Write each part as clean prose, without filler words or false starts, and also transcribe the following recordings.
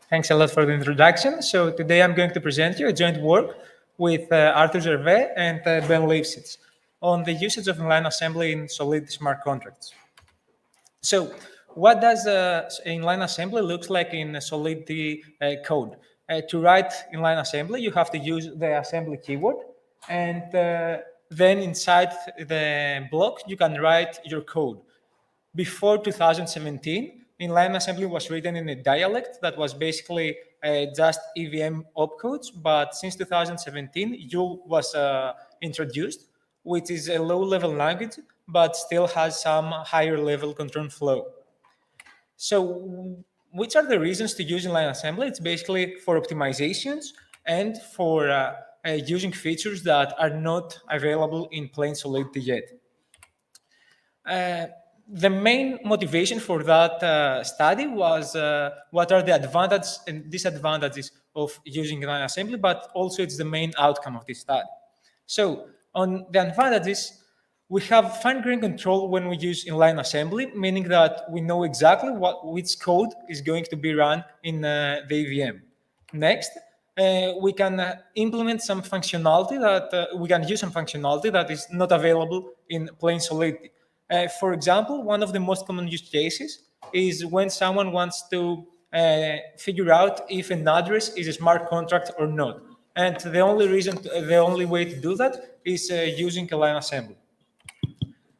Thanks a lot for the introduction. So today I'm going to present you a joint work with Arthur Gervais and Ben Lipsitz on the usage of inline assembly in Solidity smart contracts. So what does inline assembly looks like in a Solidity code? To write inline assembly, you have to use the assembly keyword, and then inside the block, you can write your code. Before 2017, inline assembly was written in a dialect that was basically just EVM opcodes, but since 2017, YUL was introduced, which is a low-level language, but still has some higher-level control flow. So which are the reasons to use inline assembly? It's basically for optimizations and for using features that are not available in plain Solidity yet. The main motivation for that study was what are the advantages and disadvantages of using inline assembly, but also it's the main outcome of this study. So on the advantages, we have fine-grained control when we use inline assembly, meaning that we know exactly which code is going to be run in the EVM. Next, we can implement some functionality that we can use some functionality that is not available in plain Solidity. For example, one of the most common use cases is when someone wants to figure out if an address is a smart contract or not. And the only way to do that is using inline assembly.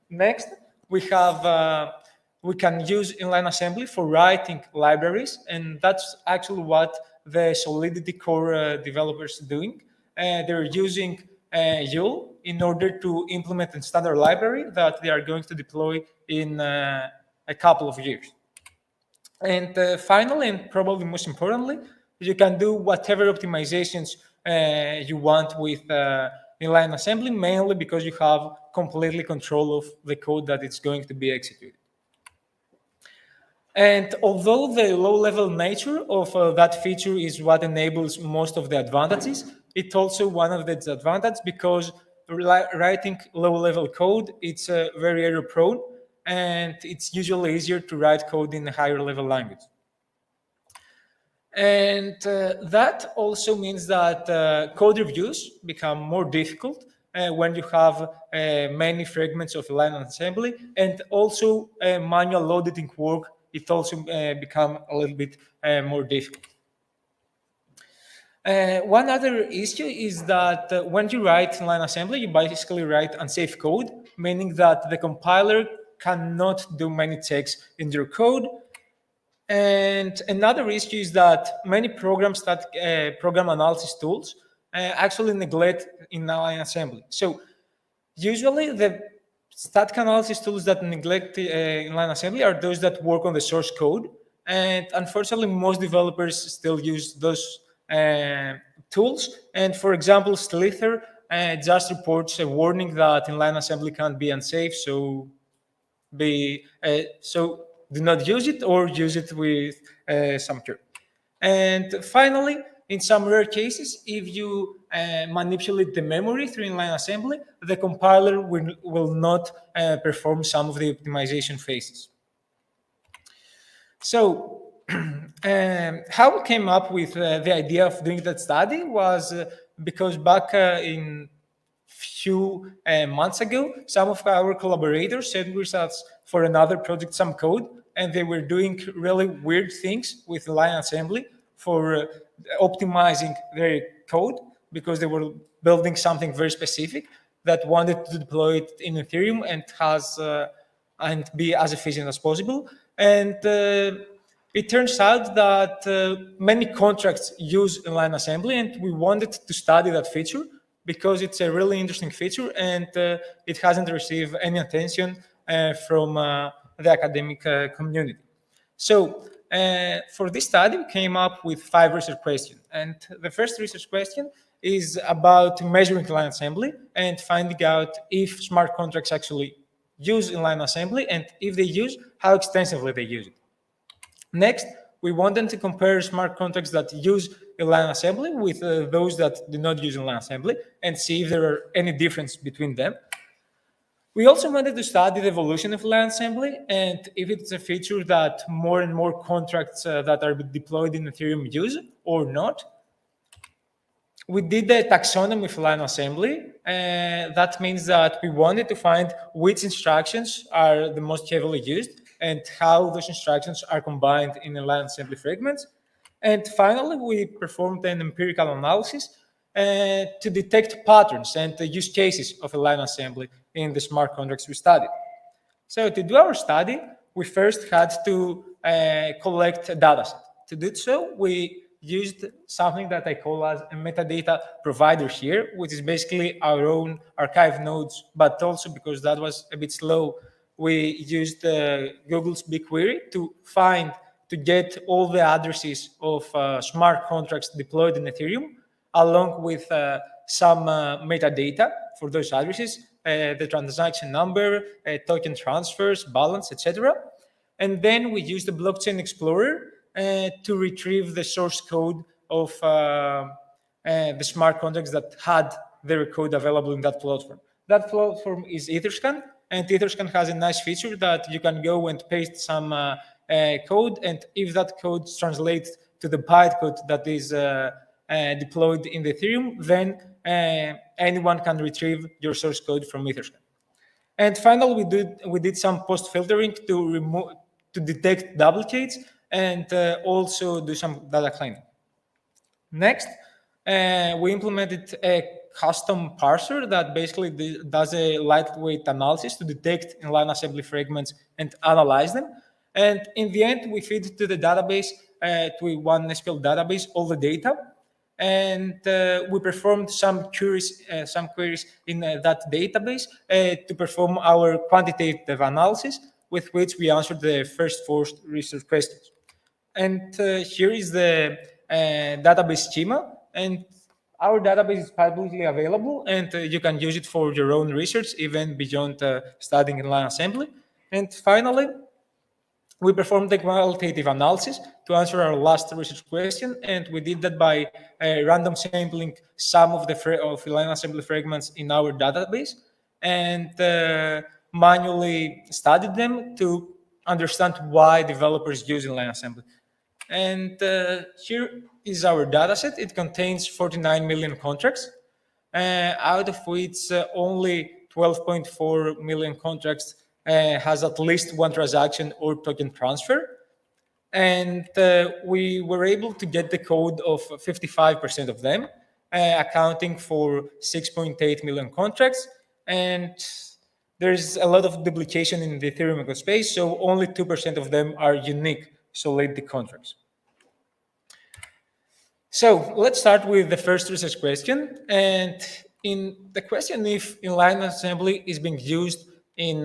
Next, we can use inline assembly for writing libraries, and that's actually what the Solidity core developers are doing. They're using YUL in order to implement a standard library that they are going to deploy in a couple of years. And finally, and probably most importantly, you can do whatever optimizations you want with inline assembly, mainly because you have completely control of the code that it's going to be executed. And although the low-level nature of that feature is what enables most of the advantages, it's also one of the disadvantages because writing low-level code, it's very error-prone, and it's usually easier to write code in a higher-level language. And that also means that code reviews become more difficult when you have many fragments of inline assembly, and also manual auditing work, it also become a little bit more difficult. One other issue is that when you write inline assembly, you basically write unsafe code, meaning that the compiler cannot do many checks in your code. And another issue is that many programs that program analysis tools actually neglect inline assembly. So usually the static analysis tools that neglect inline assembly are those that work on the source code. And unfortunately, most developers still use those tools. And for example, Slither just reports a warning that inline assembly can't be unsafe. So do not use it or use it with some care. And finally, in some rare cases, if you manipulate the memory through inline assembly, the compiler will not perform some of the optimization phases. So how we came up with the idea of doing that study was because back in few months ago, some of our collaborators sent with us for another project some code, and they were doing really weird things with inline assembly for optimizing their code because they were building something very specific that wanted to deploy it in Ethereum and be as efficient as possible. And it turns out that many contracts use inline assembly, and we wanted to study that feature because it's a really interesting feature and it hasn't received any attention from the academic community. So for this study, we came up with 5 research questions. And the first research question is about measuring inline assembly and finding out if smart contracts actually use inline assembly, and if they use, how extensively they use it. Next, we wanted to compare smart contracts that use inline assembly with those that do not use inline assembly and see if there are any difference between them. We also wanted to study the evolution of line assembly and if it's a feature that more and more contracts that are deployed in Ethereum use or not. We did the taxonomy of line assembly, and that means that we wanted to find which instructions are the most heavily used and how those instructions are combined in the line assembly fragments. And finally, we performed an empirical analysis to detect patterns and the use cases of a line assembly in the smart contracts we studied. So to do our study, we first had to collect a dataset. To do so, we used something that I call as a metadata provider here, which is basically our own archive nodes, but also because that was a bit slow, we used Google's BigQuery to get all the addresses of smart contracts deployed in Ethereum, along with some metadata for those addresses, the transaction number, token transfers, balance, etc. And then we use the blockchain explorer to retrieve the source code of the smart contracts that had their code available in that platform. That platform is Etherscan, and Etherscan has a nice feature that you can go and paste some code, and if that code translates to the bytecode that is deployed in the Ethereum, then anyone can retrieve your source code from Etherscan. And finally, we did some post filtering to detect duplicates and also do some data cleaning. Next, we implemented a custom parser that basically does a lightweight analysis to detect inline assembly fragments and analyze them. And in the end, we feed to the database, to one SQL database, all the data. And we performed some queries in that database to perform our quantitative analysis, with which we answered the first four research questions. And here is the database schema, and our database is publicly available, and you can use it for your own research, even beyond studying inline assembly. And finally, we performed the qualitative analysis to answer our last research question, and we did that by random sampling some of the inline assembly fragments in our database, and manually studied them to understand why developers use inline assembly. And here is our dataset. It contains 49 million contracts, out of which only 12.4 million contracts has at least one transaction or token transfer. And we were able to get the code of 55% of them, accounting for 6.8 million contracts. And there's a lot of duplication in the Ethereum ecospace, so only 2% of them are unique Solidity contracts. So let's start with the first research question. And in the question if inline assembly is being used in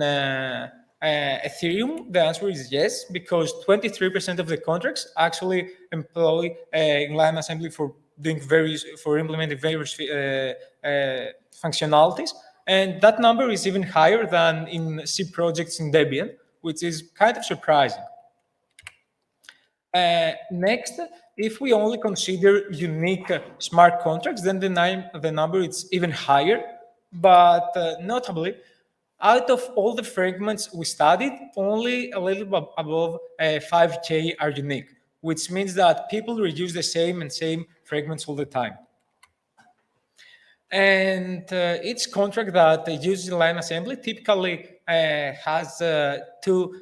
Ethereum, the answer is yes, because 23% of the contracts actually employ inline assembly for implementing various functionalities. And that number is even higher than in C projects in Debian, which is kind of surprising. Next, if we only consider unique smart contracts, then the number is even higher. But notably, out of all the fragments we studied, only a little bit above 5K are unique, which means that people reuse the same fragments all the time. And each contract that uses line assembly typically has two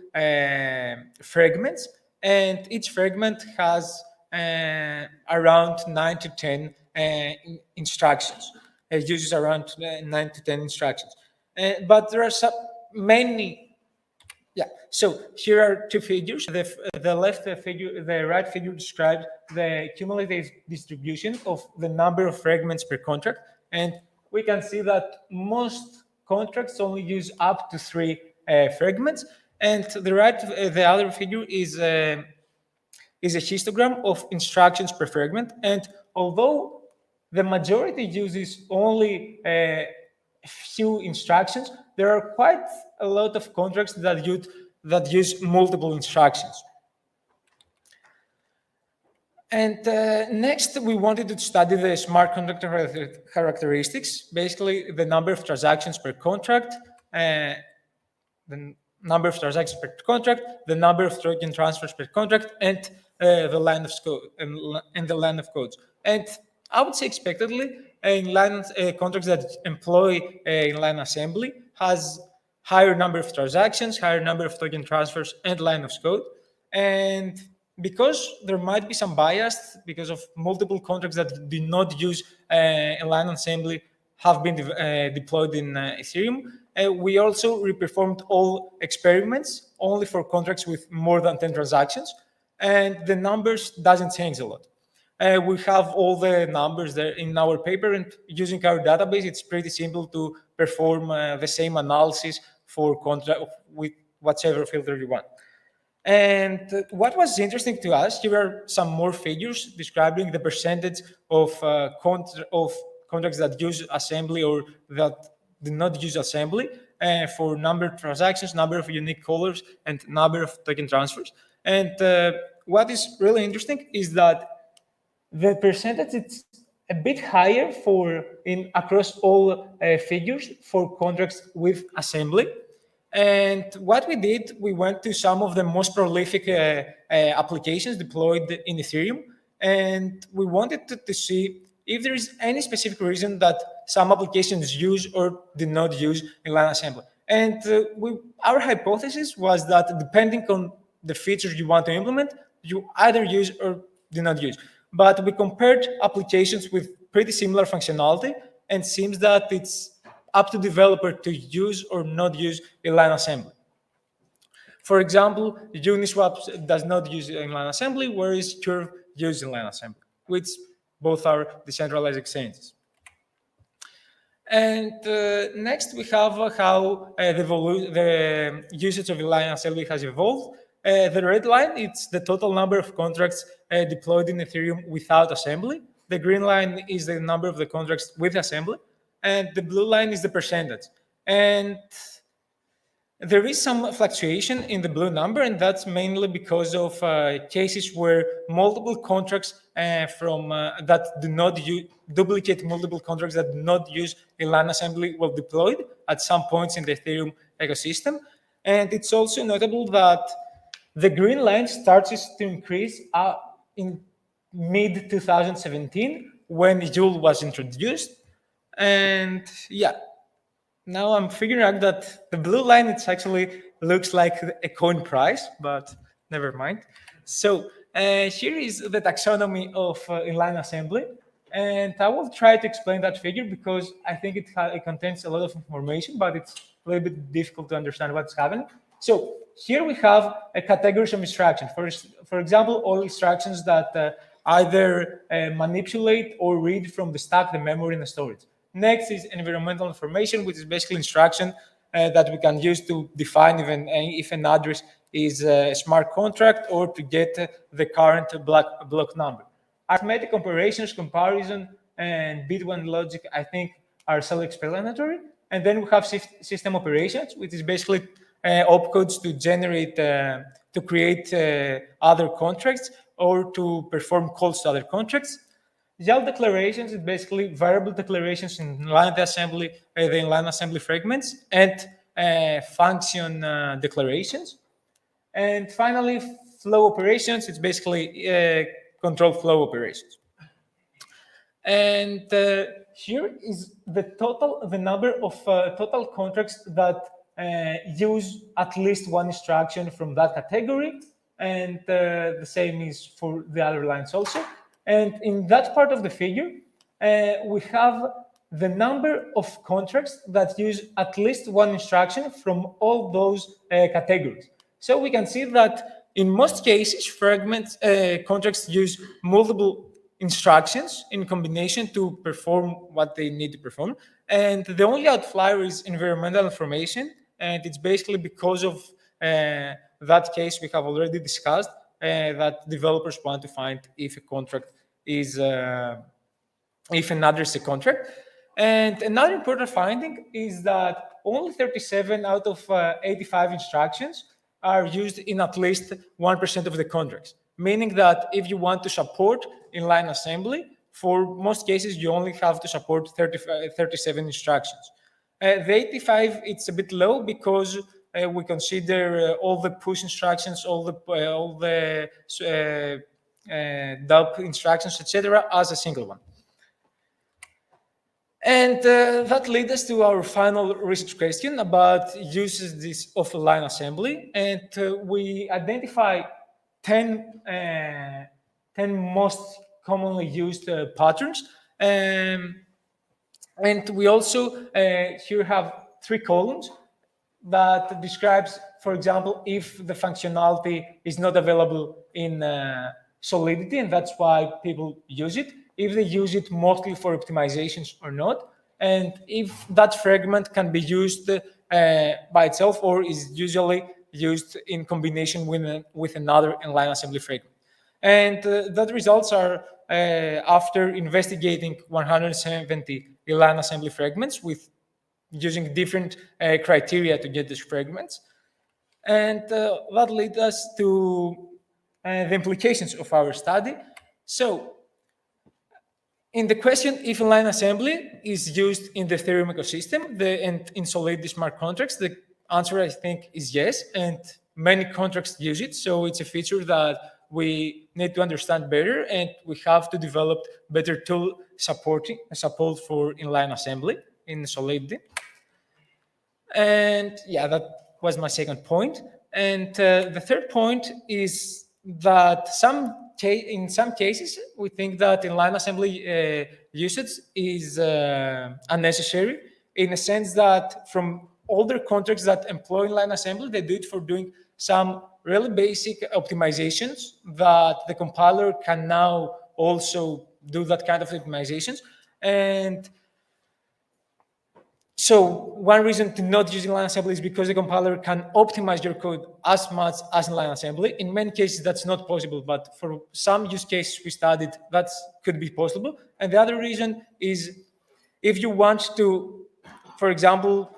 fragments, and each fragment has around 9 to 10 instructions. It uses around 9 to 10 instructions. But there are many. Yeah, so here are two figures. The left figure, the right figure describes the cumulative distribution of the number of fragments per contract. And we can see that most contracts only use up to 3 fragments. And the other figure is a histogram of instructions per fragment. And although the majority uses only a few instructions, there are quite a lot of contracts that use multiple instructions. And next, we wanted to study the smart contract characteristics, basically the number of transactions per contract, the number of transactions per contract, the number of token transfers per contract, and the line of code and the line of codes. And I would say expectedly, inline contracts that employ inline assembly has higher number of transactions, higher number of token transfers, and line of code. And because there might be some bias because of multiple contracts that do not use inline assembly have been deployed in Ethereum, we also reperformed all experiments only for contracts with more than 10 transactions, and the numbers doesn't change a lot. We have all the numbers there in our paper, and using our database, it's pretty simple to perform the same analysis for contract with whatever filter you want. And what was interesting to us, here are some more figures describing the percentage of contracts that use assembly or that do not use assembly for number of transactions, number of unique callers, and number of token transfers. And what is really interesting is that the percentage is a bit higher across all figures for contracts with assembly. And what we did, we went to some of the most prolific applications deployed in Ethereum, and we wanted to see if there is any specific reason that some applications use or do not use inline assembly. And our hypothesis was that depending on the features you want to implement, you either use or do not use. But we compared applications with pretty similar functionality, and seems that it's up to developer to use or not use inline assembly. For example, Uniswap does not use inline assembly, whereas Curve uses inline assembly, which both are decentralized exchanges. And next, we have how the usage of inline assembly has evolved. The red line, it's the total number of contracts deployed in Ethereum without assembly. The green line is the number of the contracts with assembly. And the blue line is the percentage. And there is some fluctuation in the blue number, and that's mainly because of cases where multiple contracts that do not duplicate multiple contracts that do not use inline assembly were deployed at some points in the Ethereum ecosystem. And it's also notable that the green line starts to increase in mid 2017 when Joule was introduced. And yeah, now I'm figuring out that the blue line, it actually looks like a coin price, but never mind. So here is the taxonomy of inline assembly. And I will try to explain that figure because I think it contains a lot of information, but it's a little bit difficult to understand what's happening. So here we have a categories of instructions. For example, all instructions that either manipulate or read from the stack, the memory, and the storage. Next is environmental information, which is basically instruction that we can use to define if an address is a smart contract or to get the current block number. Arithmetic operations, comparison, and bit-one logic, I think, are self-explanatory. And then we have system operations, which is basically opcodes to generate, to create other contracts or to perform calls to other contracts. YAL declarations is basically variable declarations in inline assembly, the inline assembly fragments, and function declarations. And finally, flow operations, it's basically control flow operations. And here is the number of total contracts that use at least one instruction from that category. And the same is for the other lines also. And in that part of the figure, we have the number of contracts that use at least one instruction from all those categories. So we can see that in most cases, fragments contracts use multiple instructions in combination to perform what they need to perform. And the only outlier is environmental information. And it's basically because of that case we have already discussed, that developers want to find if a contract is, if an address is a contract. And another important finding is that only 37 out of 85 instructions are used in at least 1% of the contracts, meaning that if you want to support inline assembly, for most cases, you only have to support 37 instructions. The 85, it's a bit low because we consider all the push instructions, all the dump instructions, etc., as a single one. And that leads us to our final research question about uses of line assembly. And we identify 10 most commonly used patterns. And we also here have 3 columns that describes, for example, if the functionality is not available in Solidity, and that's why people use it, if they use it mostly for optimizations or not, and if that fragment can be used by itself or is usually used in combination with another inline assembly fragment. And that results are after investigating 170 inline assembly fragments with using different criteria to get these fragments. And that led us to the implications of our study. So, in the question if inline assembly is used in the Ethereum ecosystem and in Solidity smart contracts, the answer I think is yes, and many contracts use it. So it's a feature that we need to understand better, and we have to develop better tool support for inline assembly in Solidity. And yeah, that was my second point. And the third point is that in some cases, we think that inline assembly usage is unnecessary, in a sense that from older contracts that employ inline assembly, they do it for doing some really basic optimizations that the compiler can now also do that kind of optimizations. And so one reason to not use inline assembly is because the compiler can optimize your code as much as inline assembly. In many cases, that's not possible, but for some use cases we studied, that could be possible. And the other reason is if you want to, for example,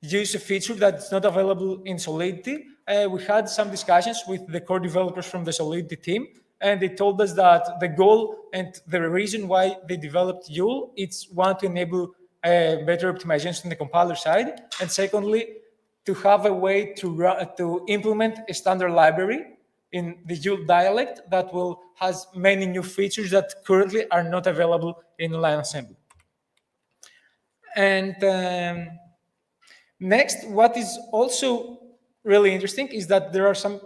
use a feature that's not available in Solidity, we had some discussions with the core developers from the Solidity team, and they told us that the goal and the reason why they developed Yule, it's one, to enable better optimizations on the compiler side, and secondly, to have a way to implement a standard library in the Yule dialect that has many new features that currently are not available in inline assembly. And next, what is also really interesting is that there are some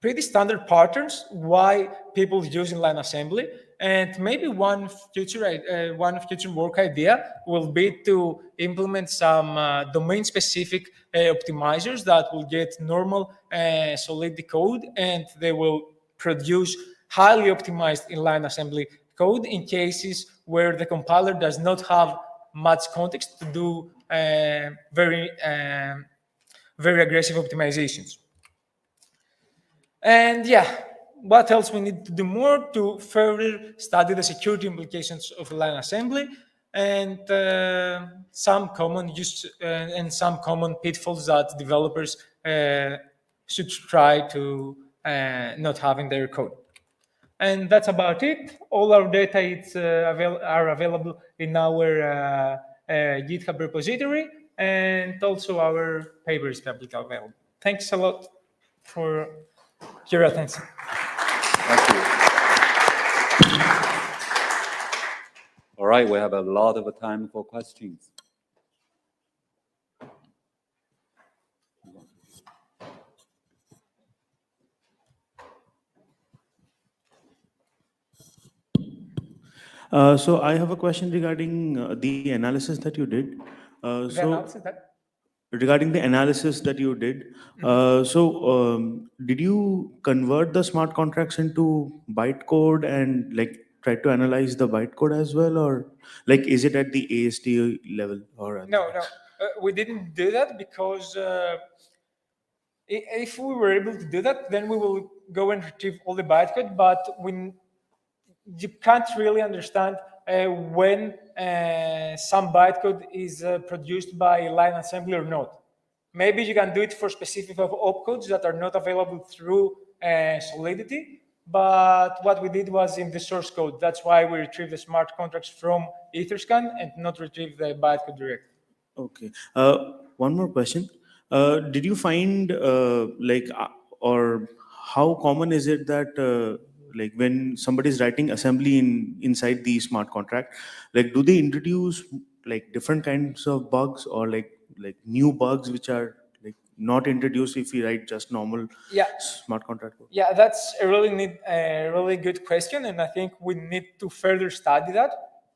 pretty standard patterns why people use inline assembly, and maybe one future work idea will be to implement some domain-specific optimizers that will get normal Solidity code, and they will produce highly optimized inline assembly code in cases where the compiler does not have much context to do very aggressive optimizations. And yeah, what else we need to do more to further study the security implications of inline assembly and some common pitfalls that developers should try to not have in their code. And that's about it. All our data are available in our GitHub repository, and also our paper is publicly available. Thanks a lot for your attention. Thank you. All right, we have a lot of time for questions. So I have a question regarding the analysis that you did. Regarding the analysis that you did, did you convert the smart contracts into bytecode and like try to analyze the bytecode as well, or like is it at the AST level? Or no, we didn't do that because if we were able to do that, then we will go and retrieve all the bytecode. But you can't really understand when some bytecode is produced by line assembly or not. Maybe you can do it for specific opcodes that are not available through Solidity, But what we did was in the source code. That's why we retrieved the smart contracts from Etherscan and not retrieve the bytecode directly. Okay. One more question. Did you find or how common is it that like when somebody is writing assembly inside the smart contract, like do they introduce like different kinds of bugs or like new bugs which are like not introduced if we write just normal Yeah. smart contract code? Yeah, that's a really good question, and I think we need to further study that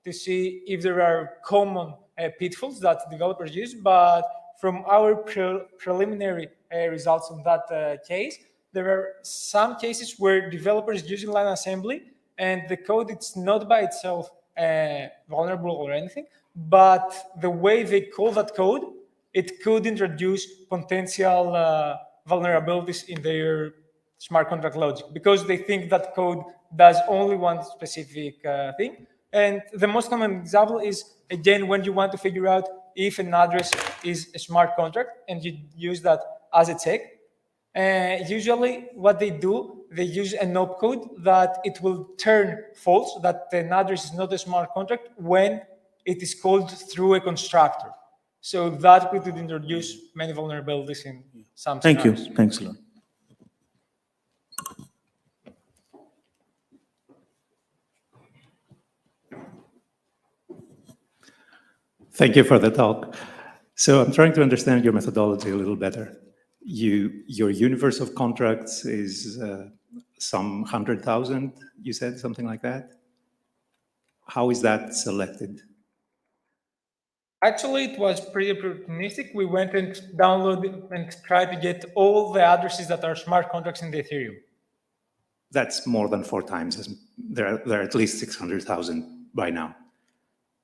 to see if there are common pitfalls that developers use. But from our preliminary results on that case, there are some cases where developers use inline assembly, and the code it's not by itself vulnerable or anything, but the way they call that code, it could introduce potential vulnerabilities in their smart contract logic because they think that code does only one specific thing. And the most common example is, again, when you want to figure out if an address is a smart contract and you use that as a check. Usually what they do, they use an opcode that it will turn false, that an address is not a smart contract when it is called through a constructor. So that could introduce many vulnerabilities in some Thank you. scenarios. Thanks a lot. Thank you for the talk. So I'm trying to understand your methodology a little better. Your universe of contracts is some 100,000, you said, something like that? How is that selected? Actually, it was pretty opportunistic. We went and downloaded and tried to get all the addresses that are smart contracts in the Ethereum. That's more than 4 times. There are at least 600,000 by now.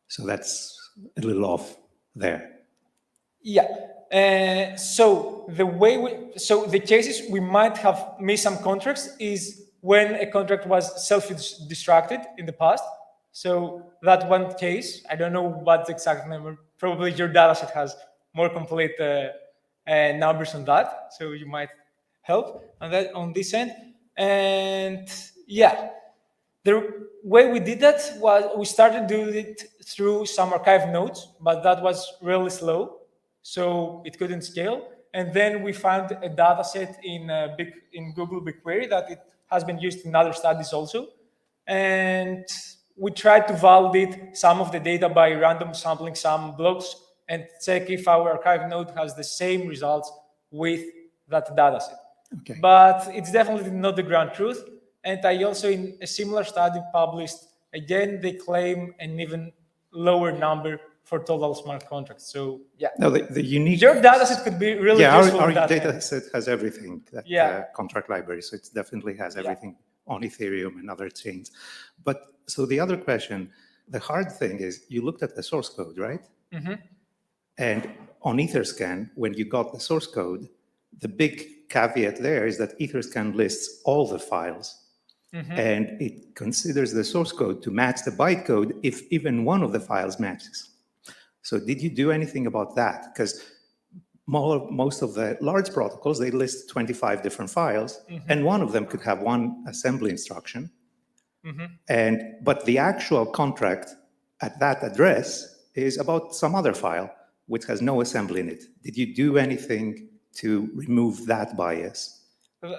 So that's a little off there. Yeah. So the cases we might have missed some contracts is when a contract was self-destructed in the past. So that one case, I don't know what the exact number. Probably your dataset has more complete numbers on that, so you might help on that on this end. And yeah, the way we did that was we started doing it through some archive nodes, but that was really slow, so it couldn't scale. And then we found a data set in Google BigQuery that it has been used in other studies also. And we tried to validate some of the data by random sampling some blocks and check if our archive node has the same results with that data set. Okay. But it's definitely not the ground truth. And I also, in a similar study published, again, they claim an even lower number for total smart contracts. So yeah. No, the unique... Your dataset could be really yeah, useful. our in that data end. set has everything, that Yeah. contract library, so it definitely has everything on Ethereum and other chains. But so the other question, the hard thing is you looked at the source code, right? Mm-hmm. And on Etherscan, when you got the source code, the big caveat there is that Etherscan lists all the files. Mm-hmm. And it considers the source code to match the bytecode if even one of the files matches. So did you do anything about that? Because most of the large protocols, they list 25 different files, and one of them could have one assembly instruction. But the actual contract at that address is about some other file which has no assembly in it. Did you do anything to remove that bias?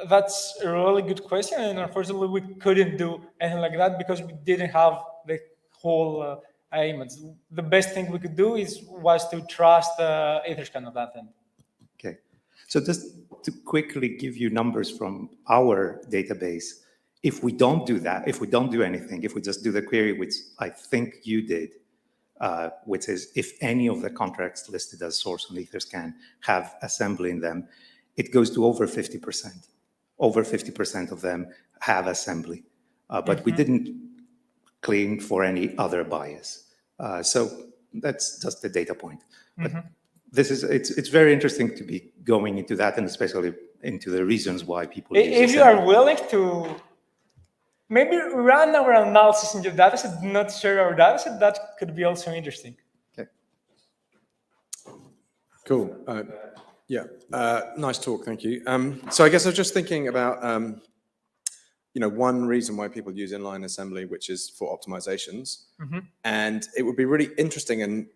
That's a really good question, and unfortunately, we couldn't do anything like that because we didn't have the whole image. The best thing we could do was to trust Etherscan at that end. Okay, so just to quickly give you numbers from our database, if we don't do that, if we don't do anything, if we just do the query, which I think you did, which is if any of the contracts listed as source on Etherscan have assembly in them, it goes to over 50%. Over 50% of them have assembly, but we didn't clean for any other bias. So that's just a data point. But it's very interesting to be going into that, and especially into the reasons why people use If you are willing to maybe run our analysis in your dataset, not share our dataset, that could be also interesting. Okay. Cool. Yeah, nice talk, thank you. So I guess I was just thinking about one reason why people use inline assembly, which is for optimizations. And it would be really interesting and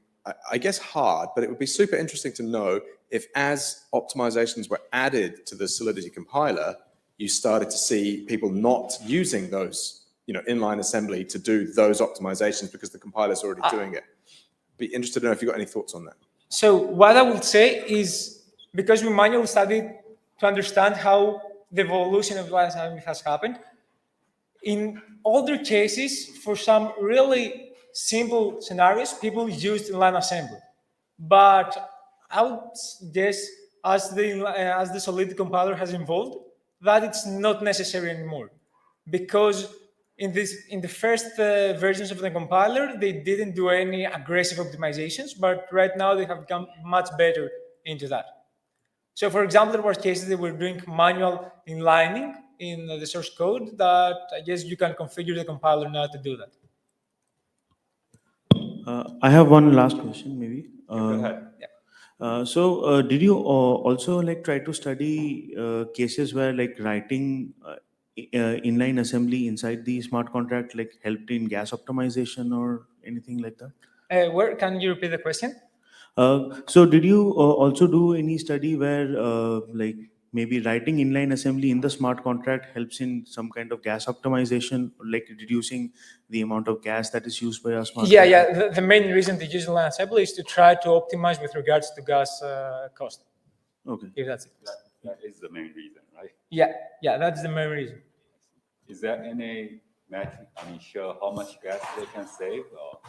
I guess hard, but it would be super interesting to know if as optimizations were added to the Solidity compiler, you started to see people not using those, inline assembly to do those optimizations because the compiler's already doing it. Be interested to know if you've got any thoughts on that. So what I would say is, because we manually studied to understand how the evolution of inline assembly has happened, in older cases, for some really simple scenarios, people used inline assembly. But I would guess as the Solidity compiler has evolved, that it's not necessary anymore, because in the first versions of the compiler, they didn't do any aggressive optimizations, but right now they have become much better into that. So, for example, there were cases that were doing manual inlining in the source code that I guess you can configure the compiler now to do that. I have one last question, maybe. Go ahead. So, did you also try to study cases where writing inline assembly inside the smart contract helped in gas optimization or anything like that? Where can you repeat the question? So, did you also do any study where maybe writing inline assembly in the smart contract helps in some kind of gas optimization, reducing the amount of gas that is used by a smart contract? Yeah. The main reason to use inline assembly is to try to optimize with regards to gas cost. Okay. If that's it. That is the main reason, right? Yeah, that's the main reason. Is there any metric, show how much gas they can save? Or,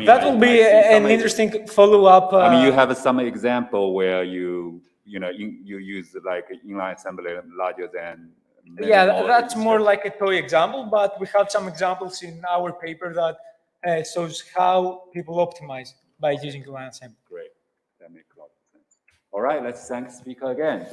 that will be an interesting follow-up. You have some example where you use inline assembly larger than. Yeah, that's more like a toy example, but we have some examples in our paper that shows how people optimize by using inline assembly. Great, that makes a lot of sense. All right, let's thank the speaker again.